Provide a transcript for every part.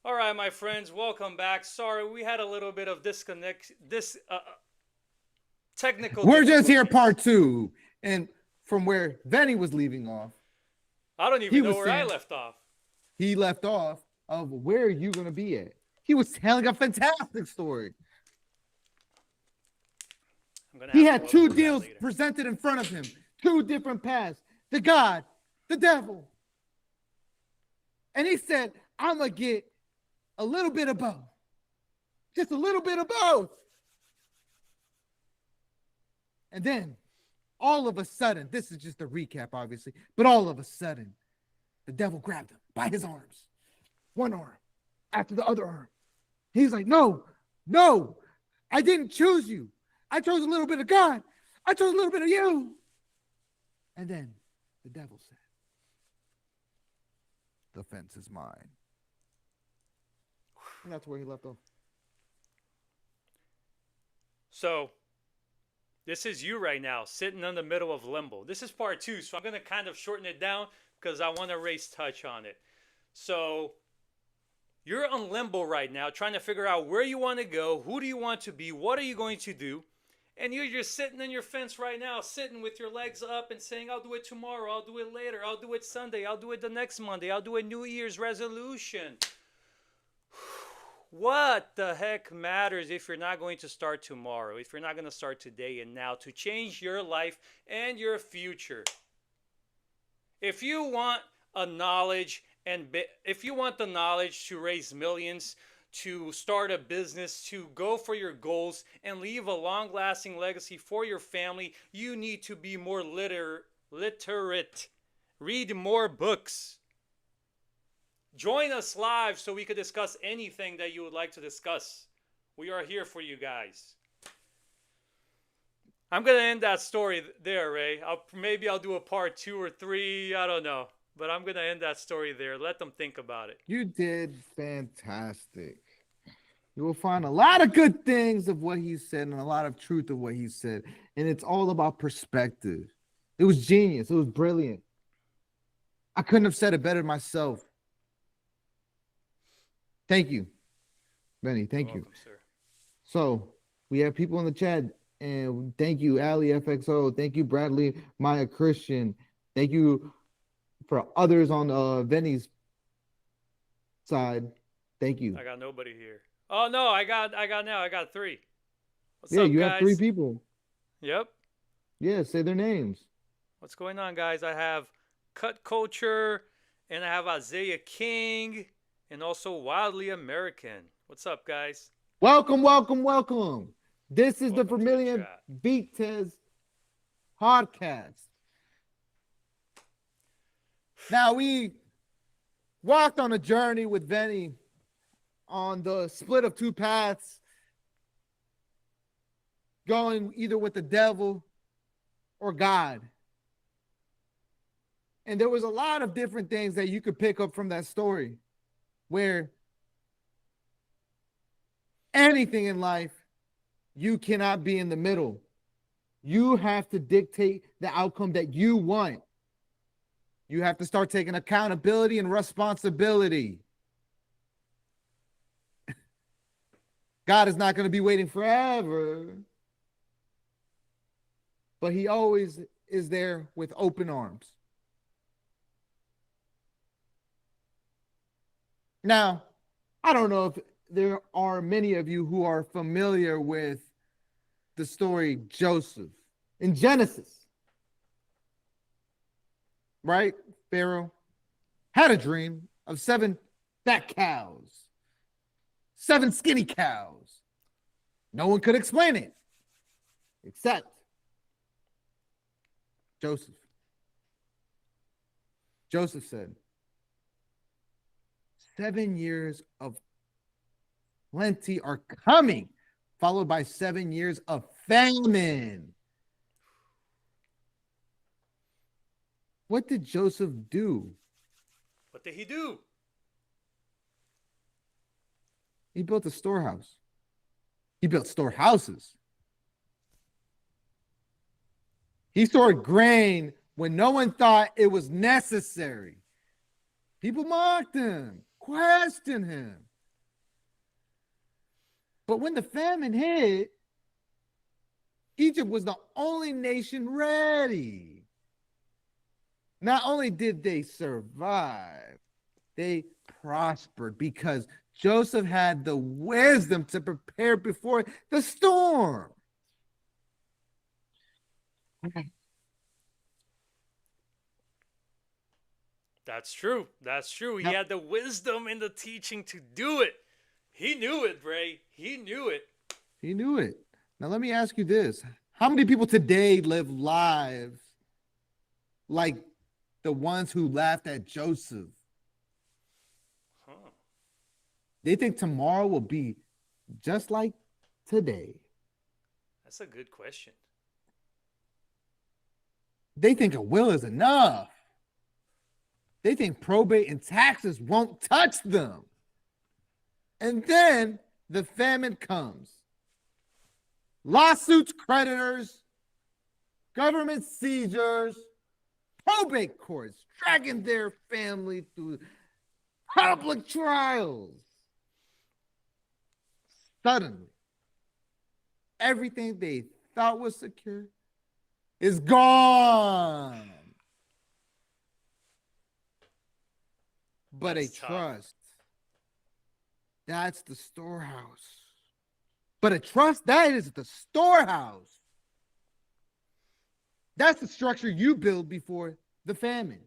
All right, my friends, welcome back. Sorry, we had a little bit of technical We're just here, difficulties. part two. And from where Vinny was leaving off, I don't he even know was where I saying left off. he left off of where are you going to be at. He was telling a fantastic story. I'm gonna He have to had two upload that deals later. presented in front of him, two different paths, the God, the devil. And he said, I'm going to get a little bit of both, just a little bit of both. And then all of a sudden, this is just a recap, obviously, but all of a sudden, the devil grabbed him by his arms, one arm after the other arm. He's like, no, no, I didn't choose you. I chose a little bit of God. I chose a little bit of you. And then the devil said, the fence is mine. And that's where he left off. So, this is you right now, sitting in the middle of limbo. This is part two, so I'm gonna kind of shorten it down because I want to raise touch on it. So, you're on limbo right now, trying to figure out where you want to go, who do you want to be, what are you going to do, and you're just sitting in your fence right now, sitting with your legs up and saying, I'll do it tomorrow, I'll do it later, I'll do it Sunday, I'll do it the next Monday, I'll do a New Year's resolution. What the heck matters if you're not going to start tomorrow, if you're not going to start today and now to change your life and your future? If you want a knowledge if you want the knowledge to raise millions, to start a business, to go for your goals and leave a long-lasting legacy for your family, you need to be more literate. Read more books. Join us live so we could discuss anything that you would like to discuss. We are here for you guys. I'm going to end that story there, Ray. Maybe I'll do a part 2 or 3. I don't know. But I'm going to end that story there. Let them think about it. You did fantastic. You will find a lot of good things of what he said and a lot of truth of what he said. And it's all about perspective. It was genius. It was brilliant. I couldn't have said it better myself. Thank you, Benny. You're Thank you. welcome, sir. So we have people in the chat, and thank you, Ali FXO. Thank you, Bradley, Maya Christian. Thank you for others on Benny's side. Thank you. I got nobody here. Oh no, I got 3. What's Yeah, up, you have three guys? people. Yep. Yeah, say their names. What's going on, guys? I have Cut Culture, and I have Isaiah King, and also Wildly American. What's up, guys? Welcome, welcome, welcome. This is the Welcome to the Vermilion chat. Vitez podcast. Now we walked on a journey with Benny on the split of two paths, going either with the devil or God. And there was a lot of different things that you could pick up from that story where anything in life, you cannot be in the middle. You have to dictate the outcome that you want. You have to start taking accountability and responsibility. God is not going to be waiting forever, but he always is there with open arms. Now, I don't know if there are many of you who are familiar with the story Joseph in Genesis, right? Pharaoh had a dream of 7 fat cows, 7 skinny cows. No one could explain it except Joseph. Joseph said, 7 years of plenty are coming, followed by 7 years of famine. What did Joseph do? What did he do? He built a storehouse. He built storehouses. He stored grain when no one thought it was necessary. People mocked him, questioned him. But when the famine hit, Egypt was the only nation ready. Not only did they survive, they prospered because Joseph had the wisdom to prepare before the storm. That's true. That's true. He Now, had the wisdom and the teaching to do it. He knew it, Bray. He knew it. he knew it. Now, let me ask you this. How many people today live lives like the ones who laughed at Joseph? Huh. They think tomorrow will be just like today. That's a good question. They think a will is enough. They think probate and taxes won't touch them. And then the famine comes. Lawsuits, creditors, government seizures, probate courts dragging their family through public trials. Suddenly, everything they thought was secure is gone. But That's a tough. trust, that's the storehouse. But a trust, that is the storehouse. That's the structure you build before the famine.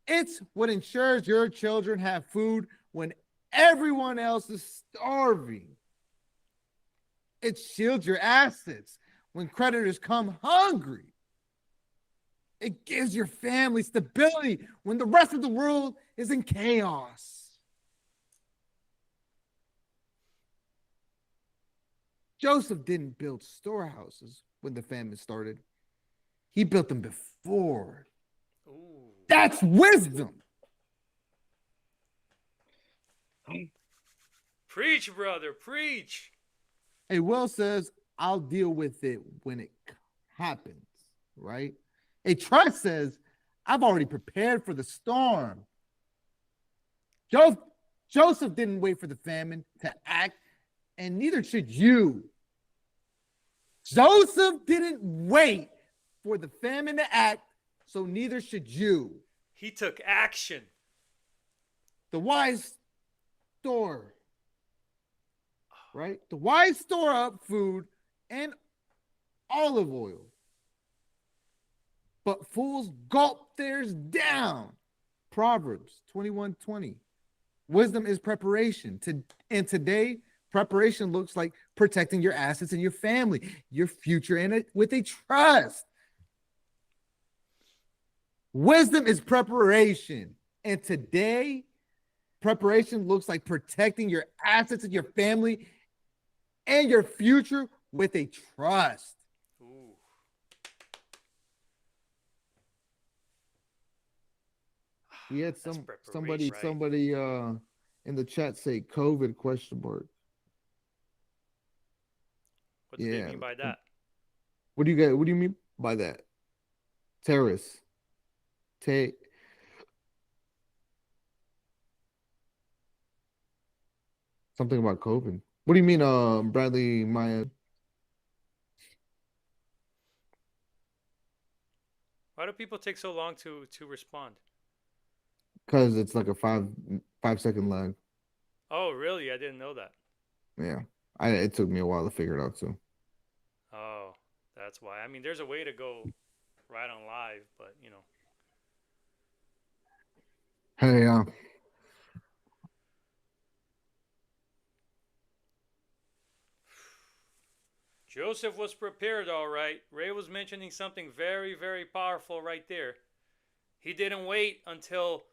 It's what ensures your children have food when everyone else is starving. It shields your assets when creditors come hungry. It gives your family stability when the rest of the world is in chaos. Joseph didn't build storehouses when the famine started. He built them before. Ooh. That's wisdom. Preach, brother. Preach. A will says, I'll deal with it when it happens, right? A trust says, I've already prepared for the storm. Joseph didn't wait for the famine to act, and neither should you. Joseph didn't wait for the famine to act, so neither should you. He took action. The wise store, right? The wise store up food and olive oil. But fools gulp theirs down. Proverbs 21:20. Wisdom is preparation. And today, preparation looks like protecting your assets and your family, your future in it with a trust. Wisdom is preparation. And today, preparation looks like protecting your assets and your family and your future with a trust. Ooh. We had That's somebody preparation, right? somebody in the chat say COVID question mark. What do they Yeah. mean by that? What do you mean by that? Terrorists. Take something about COVID. What do you mean, Bradley Maya? Why do people take so long to respond? Because it's like a 5 second lag. Oh, really? I didn't know that. Yeah. It took me a while to figure it out too. Oh, that's why. I mean, there's a way to go right on live, but you know. Hey, Joseph was prepared, all right. Ray was mentioning something very, very powerful right there. He didn't wait until,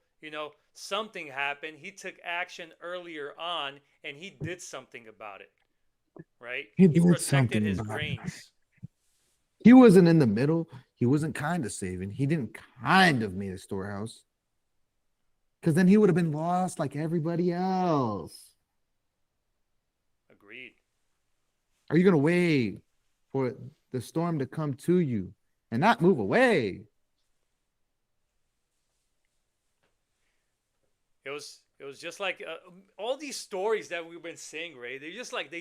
something happened. He took action earlier on and he did something about it, right? he He did protected something his about it. grains. He wasn't in the middle. He wasn't kind of saving. He didn't kind of made a storehouse. Because then he would have been lost like everybody else. Agreed. Are you going to wait for the storm to come to you and not move away? It was just like all these stories that we've been saying, Ray. They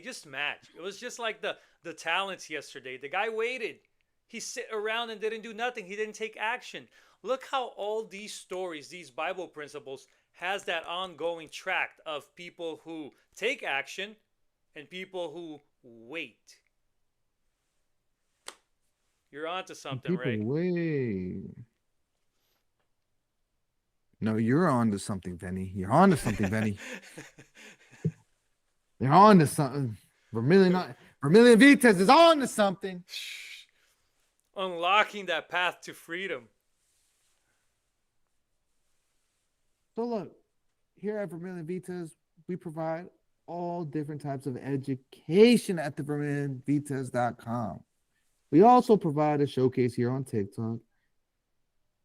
just match. It was just like the talents yesterday. The guy waited. He sit around and didn't do nothing. He didn't take action. Look how all these stories, these Bible principles, has that ongoing tract of people who take action and people who wait. You're onto something, People Ray. wait. No, you're on to something, Vinny. You're on to something, Vinny. You're on to something. Vermilion Vitez is on to something. Unlocking that path to freedom. So look, here at Vermilion Vitez, we provide all different types of education at the vermilionvitez.com. We also provide a showcase here on TikTok.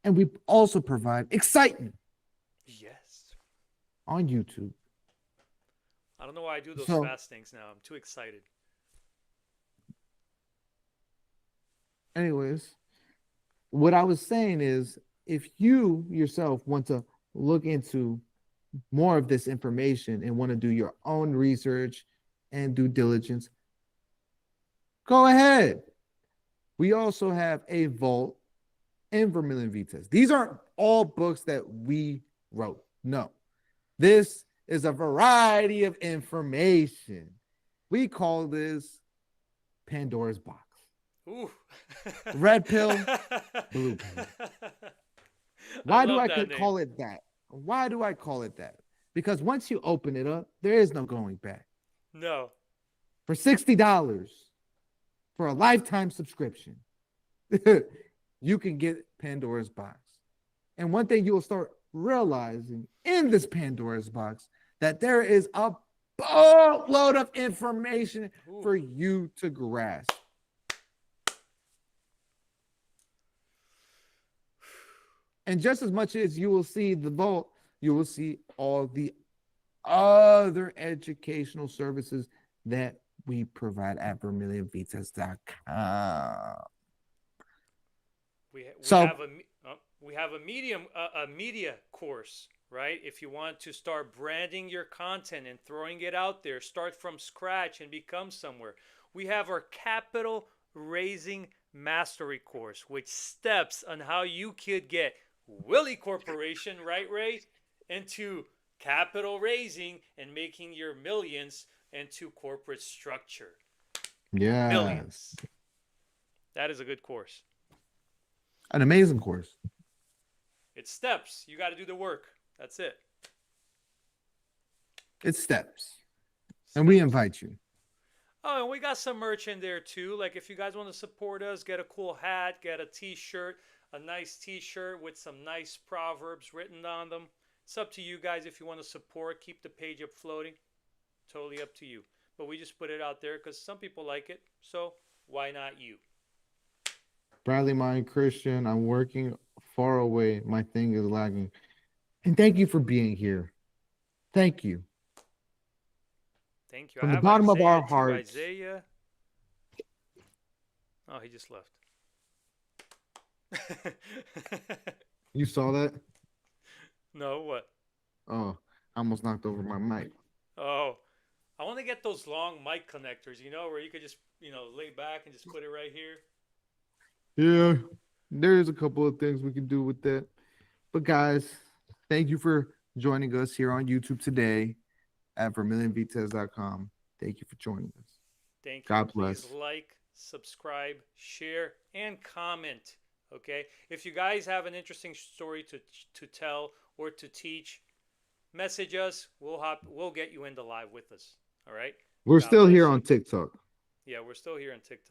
And we also provide excitement Yes. on YouTube. I don't know why I do those So, fast things now. I'm too excited. anyways, what I was saying is if you yourself want to look into more of this information and want to do your own research and due diligence, go ahead. We also have a vault in Vermilion Vitez. These aren't all books that we wrote. No, this is a variety of information. We call this Pandora's box. Ooh. Red pill, blue pill. I Why do love I that name. call it that? Why do I call it that? Because once you open it up, there is no going back. No. For $60 for a lifetime subscription, you can get Pandora's box. And one thing you will start realizing in this Pandora's box that there is a boatload of information Ooh. for you to grasp. And just as much as you will see the vault, you will see all the other educational services that we provide at vermilionvitez.com. We So, have a media course, right? If you want to start branding your content and throwing it out there, start from scratch and become somewhere. We have our capital raising mastery course, which steps on how you could get Willie Corporation, right, Ray, into capital raising and making your millions into corporate structure. yes, Millions. That is a good course. an amazing course. It's steps. You got to do the work. That's it. It's steps. And we invite you. Oh, and we got some merch in there too. Like if you guys want to support us, get a cool hat, get a t-shirt, a nice t-shirt with some nice proverbs written on them. It's up to you guys if you want to support, keep the page up floating. Totally up to you. But we just put it out there because some people like it. So why not you? Bradley Mine Christian, I'm working far away. My thing is lagging. And thank you for being here. Thank you. Thank you. From I the have bottom of Isaiah our too. hearts. Isaiah. Oh, he just left. You saw that? No, what? Oh, I almost knocked over my mic. Oh, I want to get those long mic connectors, where you could just, lay back and just put it right here. Yeah, there's a couple of things we can do with that. But guys, thank you for joining us here on YouTube today at vermilionvitez.com. Thank you for joining us. Thank you. God Please bless. like, subscribe, share, and comment. Okay. If you guys have an interesting story to tell or to teach, message us. We'll get you into live with us. All right. We're God still bless here you. on TikTok. Yeah, we're still here on TikTok.